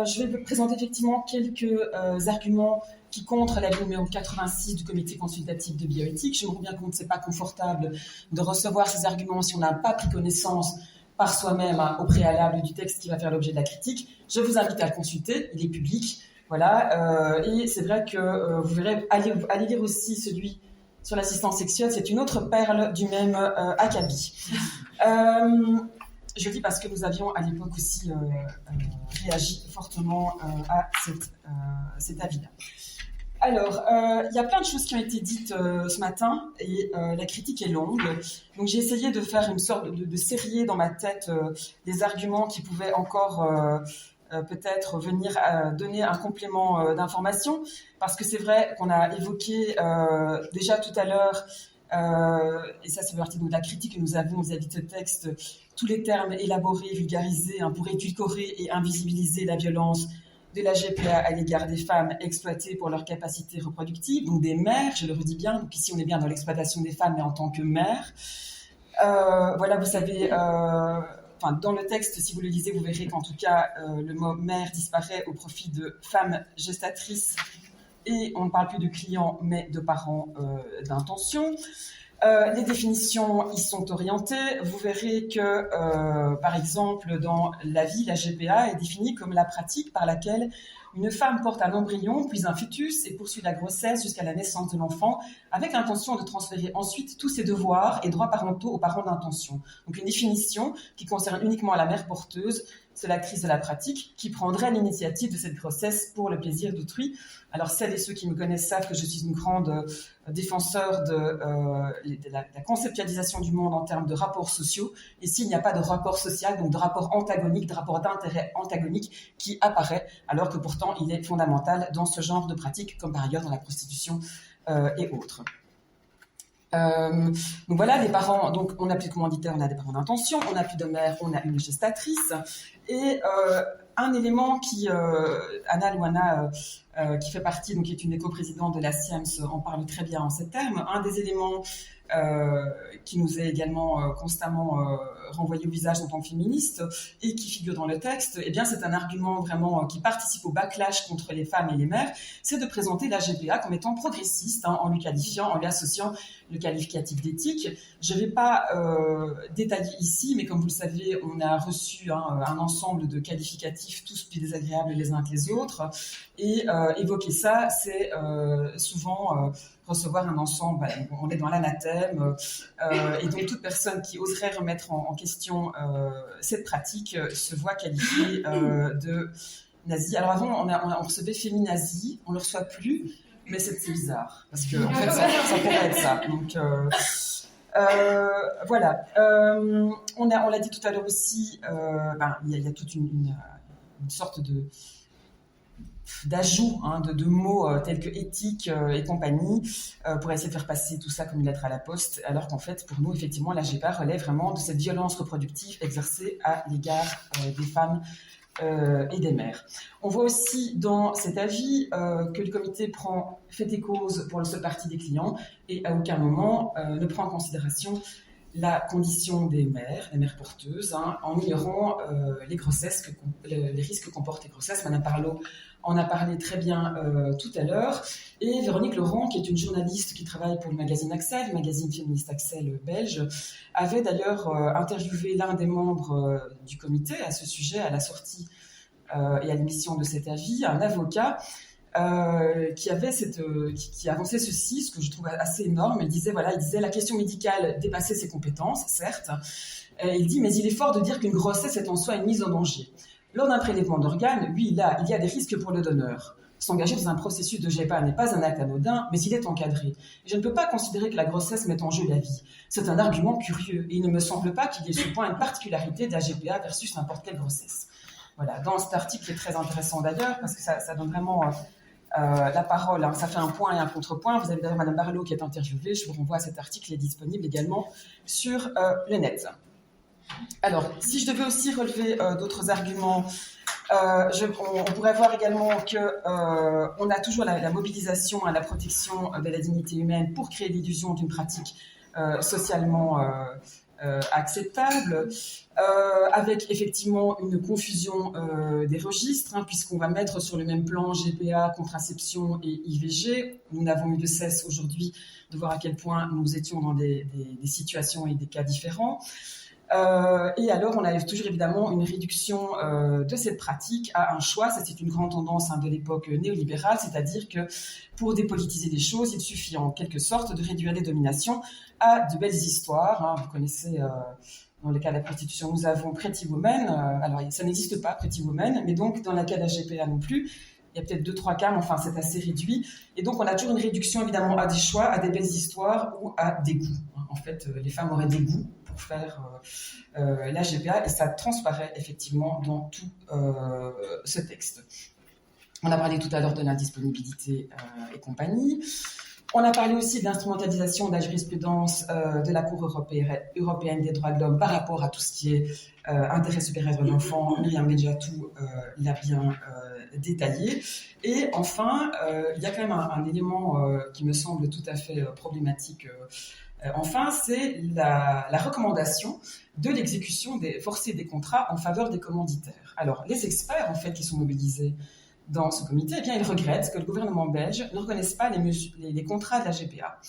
Je vais vous présenter effectivement quelques arguments qui contre l'avis numéro 86 du comité consultatif de bioéthique. Je me rends bien compte que ce n'est pas confortable de recevoir ces arguments si on n'a pas pris connaissance par soi-même au préalable du texte qui va faire l'objet de la critique. Je vous invite à le consulter, il est public. Voilà, et c'est vrai que vous verrez, allez lire aussi celui sur l'assistance sexuelle, c'est une autre perle du même acabit. Je le dis parce que nous avions à l'époque aussi réagi fortement à cet avis-là. Alors, il y a plein de choses qui ont été dites ce matin et la critique est longue. Donc j'ai essayé de faire une sorte de serrer dans ma tête des arguments qui pouvaient encore peut-être venir donner un complément d'information, parce que c'est vrai qu'on a évoqué déjà tout à l'heure, et ça c'est partie de la critique que nous avons vis-à-vis de ce texte, tous les termes élaborés, vulgarisés pour édulcorer et invisibiliser la violence de la GPA à l'égard des femmes exploitées pour leur capacité reproductive, donc des mères, je le redis bien, donc ici on est bien dans l'exploitation des femmes, mais en tant que mères. Voilà, vous savez, dans le texte, si vous le lisez, vous verrez qu'en tout cas, le mot mère disparaît au profit de femmes gestatrices, et on ne parle plus de clients, mais de parents d'intention. Les définitions y sont orientées. Vous verrez que, par exemple, dans la vie, la GPA est définie comme la pratique par laquelle une femme porte un embryon, puis un fœtus, et poursuit la grossesse jusqu'à la naissance de l'enfant, avec l'intention de transférer ensuite tous ses devoirs et droits parentaux aux parents d'intention. Donc une définition qui concerne uniquement la mère porteuse, c'est l'actrice de la pratique, qui prendrait l'initiative de cette grossesse pour le plaisir d'autrui. Alors celles et ceux qui me connaissent savent que je suis une grande défenseur de la conceptualisation du monde en termes de rapports sociaux. Et s'il n'y a pas de rapport social, donc de rapport antagonique, de rapport d'intérêt antagonique qui apparaît, alors que pourtant il est fondamental dans ce genre de pratique, comme par ailleurs dans la prostitution et autres. Donc voilà, les parents, donc on n'a plus de commanditaire, on a des parents d'intention, on n'a plus de mère, on a une gestatrice. Et un élément qui, Anna Louana, qui fait partie, donc qui est une éco-présidente de la SIEMS, en parle très bien en ces termes. Un des éléments qui nous est également constamment renvoyé au visage en tant que féministe et qui figure dans le texte, eh bien c'est un argument vraiment qui participe au backlash contre les femmes et les mères, c'est de présenter la GPA comme étant progressiste, en lui qualifiant, en lui associant le qualificatif d'éthique. Je ne vais pas détailler ici, mais comme vous le savez, on a reçu un ensemble de qualificatifs, tous plus désagréables les uns que les autres, et évoquer ça, c'est souvent recevoir un ensemble, on est dans l'anathème, et donc toute personne qui oserait remettre en question cette pratique se voit qualifiée de nazi. Alors avant, on recevait féminazi, on ne le reçoit plus, mais c'est bizarre, parce que en fait, ça pourrait être ça. Donc, voilà. On l'a dit tout à l'heure aussi, il y a toute une sorte d'ajout de mots tels que éthique et compagnie pour essayer de faire passer tout ça comme une lettre à la poste, alors qu'en fait, pour nous, effectivement, la GPA relève vraiment de cette violence reproductive exercée à l'égard des femmes et des mères. On voit aussi dans cet avis que le comité prend fait et cause pour le seul parti des clients et à aucun moment ne prend en considération la condition des mères, les mères porteuses, en ignorant les grossesses, les risques que comportent les grossesses. Madame Parlot en a parlé très bien tout à l'heure. Et Véronique Laurent, qui est une journaliste qui travaille pour le magazine Axel, le magazine féministe Axel belge, avait d'ailleurs interviewé l'un des membres du comité à ce sujet, à la sortie et à l'émission de cet avis, un avocat qui avançait ceci, ce que je trouve assez énorme. Il disait la question médicale dépassait ses compétences, certes. Il dit, mais il est fort de dire qu'une grossesse est en soi une mise en danger. Lors d'un prélèvement d'organes, il y a des risques pour le donneur. S'engager dans un processus de GPA n'est pas un acte anodin, mais il est encadré. Et je ne peux pas considérer que la grossesse mette en jeu la vie. C'est un argument curieux, et il ne me semble pas qu'il y ait ce point une particularité de la GPA versus n'importe quelle grossesse. Voilà, dans cet article qui est très intéressant d'ailleurs, parce que ça donne vraiment la parole, ça fait un point et un contrepoint. Vous avez d'ailleurs Madame Barlow qui est interviewée, je vous renvoie à cet article, il est disponible également sur le net. Alors, si je devais aussi relever d'autres arguments, on pourrait voir également qu'on a toujours la mobilisation à la protection de la dignité humaine pour créer l'illusion d'une pratique socialement acceptable, avec effectivement une confusion des registres, puisqu'on va mettre sur le même plan GPA, contraception et IVG. Nous n'avons eu de cesse aujourd'hui de voir à quel point nous étions dans des situations et des cas différents. Et alors, on a toujours évidemment une réduction de cette pratique à un choix. Ça, c'est une grande tendance de l'époque néolibérale, c'est-à-dire que pour dépolitiser les choses, il suffit en quelque sorte de réduire les dominations à de belles histoires. Vous connaissez, dans le cas de la prostitution, nous avons Pretty Woman. Alors, ça n'existe pas, Pretty Woman, mais donc dans le cas de la GPA non plus. Il y a peut-être 2-3 cas, mais enfin, c'est assez réduit. Et donc, on a toujours une réduction, évidemment, à des choix, à des belles histoires ou à des goûts. En fait, les femmes auraient des goûts pour faire la GPA, et ça transparaît effectivement dans tout ce texte. On a parlé tout à l'heure de l'indisponibilité et compagnie. On a parlé aussi de l'instrumentalisation de la jurisprudence de la Cour européenne des droits de l'homme par rapport à tout ce qui est intérêt supérieur de l'enfant. Myriam Medjatou l'a bien détaillé. Et enfin, il y a quand même un élément qui me semble tout à fait problématique. Enfin, c'est la recommandation de l'exécution forcée des contrats en faveur des commanditaires. Alors, les experts, en fait, qui sont mobilisés dans ce comité, eh bien, ils regrettent que le gouvernement belge ne reconnaisse pas les contrats de la GPA.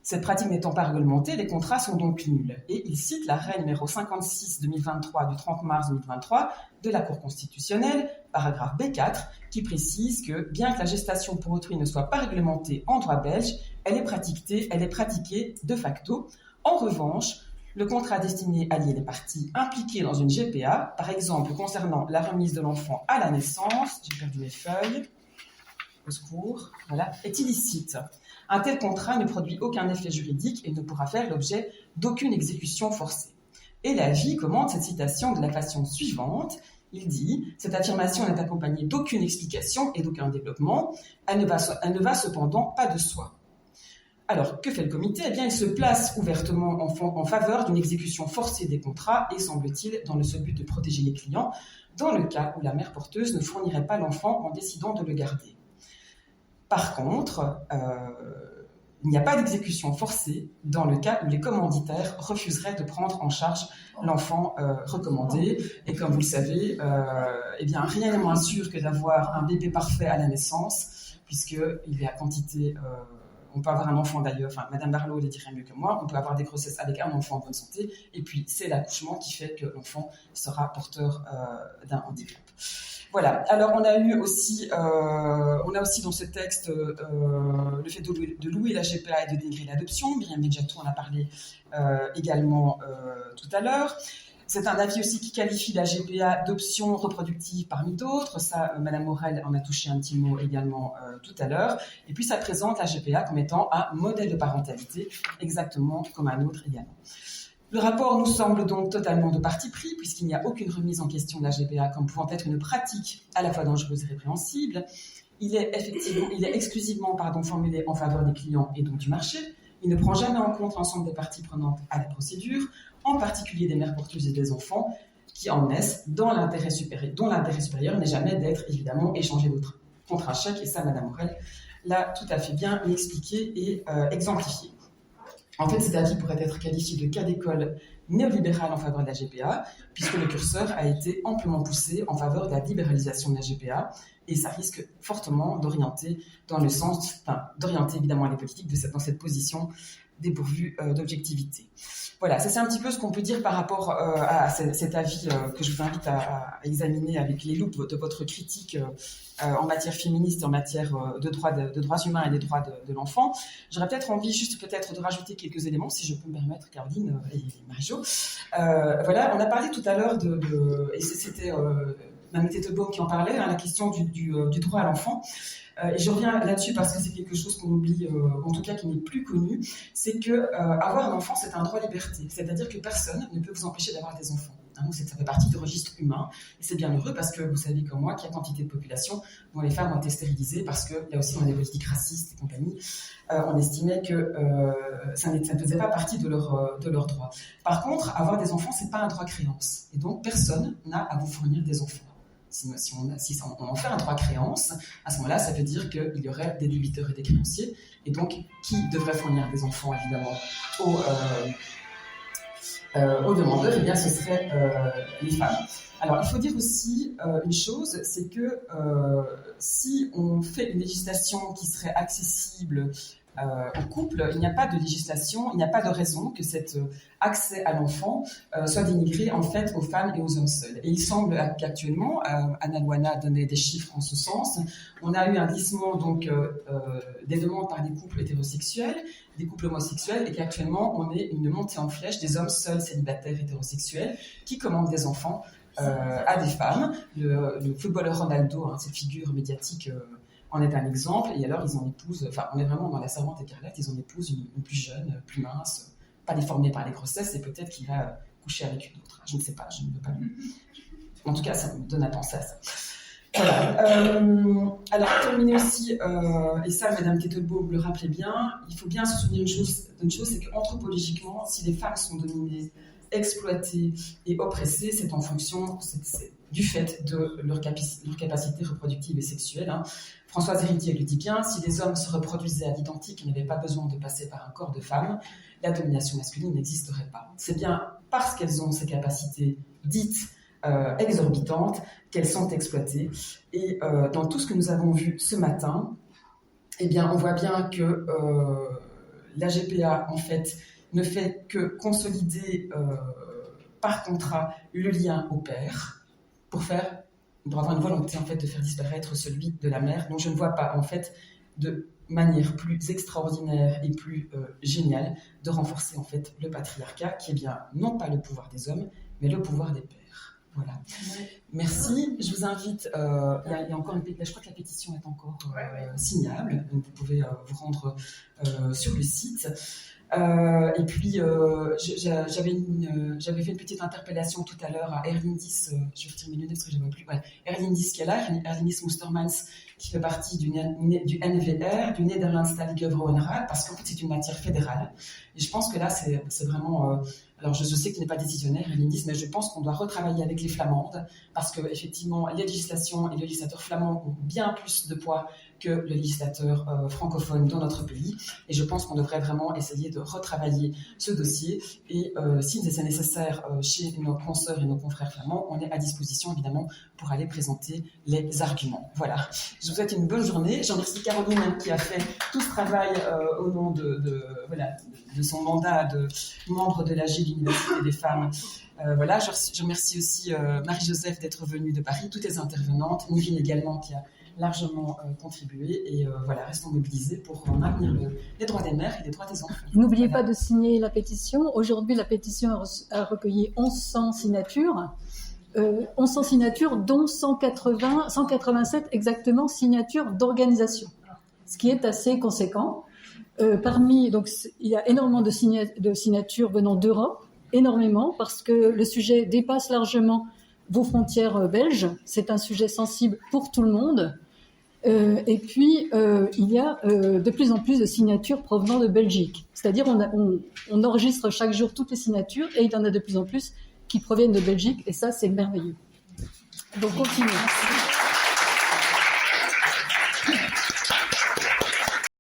Cette pratique n'étant pas réglementée, les contrats sont donc nuls. Et ils citent l'arrêt numéro 56-2023 du 30 mars 2023 de la Cour constitutionnelle, paragraphe B4, qui précise que, bien que la gestation pour autrui ne soit pas réglementée en droit belge, elle est pratiquée de facto. En revanche, le contrat destiné à lier les parties impliquées dans une GPA, par exemple concernant la remise de l'enfant à la naissance, j'ai perdu mes feuilles, au secours, voilà, est illicite. Un tel contrat ne produit aucun effet juridique et ne pourra faire l'objet d'aucune exécution forcée. Et l'avis commente cette citation de la façon suivante. Il dit « Cette affirmation n'est accompagnée d'aucune explication et d'aucun développement. Elle ne va cependant pas de soi. » Alors, que fait le comité ? Eh bien, il se place ouvertement en faveur d'une exécution forcée des contrats et, semble-t-il, dans le seul but de protéger les clients, dans le cas où la mère porteuse ne fournirait pas l'enfant en décidant de le garder. Par contre, il n'y a pas d'exécution forcée dans le cas où les commanditaires refuseraient de prendre en charge l'enfant recommandé. Et comme vous le savez, eh bien, rien n'est moins sûr que d'avoir un bébé parfait à la naissance, puisqu'il est à quantité... on peut avoir un enfant d'ailleurs, enfin Madame Barlow le dirait mieux que moi, on peut avoir des grossesses avec un enfant en bonne santé, et puis c'est l'accouchement qui fait que l'enfant sera porteur d'un handicap. Voilà, alors on a aussi dans ce texte le fait de louer la GPA et de dénigrer l'adoption. Myriam Medjatou en a parlé également tout à l'heure. C'est un avis aussi qui qualifie la GPA d'option reproductive parmi d'autres. Ça, Madame Morel en a touché un petit mot également tout à l'heure. Et puis, ça présente la GPA comme étant un modèle de parentalité, exactement comme un autre également. Le rapport nous semble donc totalement de parti pris, puisqu'il n'y a aucune remise en question de la GPA comme pouvant être une pratique à la fois dangereuse et répréhensible. Il est exclusivement formulé en faveur des clients et donc du marché. Il ne prend jamais en compte l'ensemble des parties prenantes à la procédure, en particulier des mères porteuses et des enfants qui en naissent, dont l'intérêt supérieur n'est jamais d'être évidemment échangé contre un chèque, et ça, Madame Morel l'a tout à fait bien expliqué et exemplifié. En fait, cet avis pourrait être qualifié de cas d'école néolibérale en faveur de la GPA, puisque le curseur a été amplement poussé en faveur de la libéralisation de la GPA, et ça risque fortement d'orienter évidemment les politiques dans cette position dépourvue d'objectivité. Voilà, ça c'est un petit peu ce qu'on peut dire par rapport à cet avis que je vous invite à examiner avec les loupes de votre critique en matière féministe, en matière de droits humains et des droits de l'enfant. J'aurais peut-être envie de rajouter quelques éléments, si je peux me permettre, Caroline et Marie-Jo. Voilà, on a parlé tout à l'heure et c'était Mme Tettelbaum qui en parlait, la question du droit à l'enfant. Et je reviens là-dessus parce que c'est quelque chose qu'on oublie, en tout cas qui n'est plus connu, c'est que avoir un enfant, c'est un droit liberté. C'est-à-dire que personne ne peut vous empêcher d'avoir des enfants. Donc ça fait partie du registre humain. Et c'est bien heureux parce que vous savez comme moi qu'il y a quantité de populations dont les femmes ont été stérilisées parce que là aussi on a des politiques racistes et compagnie. On estimait que ça ne faisait pas partie de leurs droits. Par contre, avoir des enfants, c'est pas un droit créance. Et donc personne n'a à vous fournir des enfants. Si on en fait un droit créance, à ce moment-là, ça veut dire qu'il y aurait des débiteurs et des créanciers. Et donc, qui devrait fournir des enfants, évidemment, aux demandeurs, eh bien, ce seraient les femmes. Alors, il faut dire aussi une chose, c'est que si on fait une législation qui serait accessible au couple, il n'y a pas de législation, il n'y a pas de raison que cet accès à l'enfant soit dénigré en fait aux femmes et aux hommes seuls. Et il semble qu'actuellement, Anna Louana donnait des chiffres en ce sens, on a eu un glissement donc des demandes par des couples hétérosexuels, des couples homosexuels, et qu'actuellement on est une montée en flèche des hommes seuls célibataires hétérosexuels qui commandent des enfants à des femmes. Le footballeur Ronaldo, hein, cette figure médiatique, en est un exemple, et alors ils en épousent, enfin on est vraiment dans la servante écarlate, ils en épousent une plus jeune, plus mince, pas déformée par les grossesses, et peut-être qu'il va coucher avec une autre. Je ne sais pas, je ne veux pas lui. En tout cas, ça me donne à penser à ça. Voilà. Alors, pour terminer aussi, et ça, Madame Tettelbaum le rappelait bien, il faut bien se souvenir d'une chose, c'est qu'anthropologiquement, si les femmes sont dominées, exploitées et oppressées, c'est en fonction du fait de leur capacité reproductive et sexuelle. Hein. Françoise Héritier le dit bien, si les hommes se reproduisaient à l'identique et n'avaient pas besoin de passer par un corps de femme, la domination masculine n'existerait pas. C'est bien parce qu'elles ont ces capacités dites exorbitantes qu'elles sont exploitées. Et dans tout ce que nous avons vu ce matin, eh bien, on voit bien que la GPA, en fait, ne fait que consolider par contrat le lien au père pour avoir une volonté en fait de faire disparaître celui de la mère. Donc je ne vois pas en fait de manière plus extraordinaire et plus géniale de renforcer en fait le patriarcat, qui est bien non pas le pouvoir des hommes, mais le pouvoir des pères. Voilà. Merci. Je vous invite. Il y a encore je crois que la pétition est encore signable. Donc vous pouvez vous rendre sur le site. Et puis, j'avais fait une petite interpellation tout à l'heure à Erlindis, je vais retirer mes lunettes parce que je ne vois plus, voilà. Erlindis qui est là, Erlindis Mustermans, qui fait partie du NVR, du Nederlandstalige Vrouwenraad, parce qu'en fait, c'est une matière fédérale. Et je pense que là, c'est vraiment... alors, je sais qu'il n'est pas décisionnaire, Erlindis, mais je pense qu'on doit retravailler avec les Flamandes, parce que effectivement, les législations et les législateurs flamands ont bien plus de poids que le législateur francophone dans notre pays. Et je pense qu'on devrait vraiment essayer de retravailler ce dossier. Et si c'est nécessaire chez nos consoeurs et nos confrères flamands, on est à disposition évidemment pour aller présenter les arguments. Voilà. Je vous souhaite une bonne journée. Je remercie Caroline qui a fait tout ce travail au nom de son mandat de membre de l'AG de l'Université des femmes. Voilà, je remercie aussi Marie-Joseph d'être venue de Paris, toutes les intervenantes, Nivine également qui a largement contribué, et voilà, restons mobilisés pour maintenir les droits des mères et les droits des enfants. N'oubliez pas de signer la pétition. Aujourd'hui, la pétition a recueilli 1100 signatures. 1100 signatures, dont 187 exactement signatures d'organisation, ce qui est assez conséquent. Donc, il y a énormément de signatures venant d'Europe, énormément, parce que le sujet dépasse largement vos frontières belges. C'est un sujet sensible pour tout le monde. Et puis, il y a de plus en plus de signatures provenant de Belgique. C'est-à-dire, on enregistre chaque jour toutes les signatures, et il y en a de plus en plus qui proviennent de Belgique, et ça, c'est merveilleux. Donc, continuez.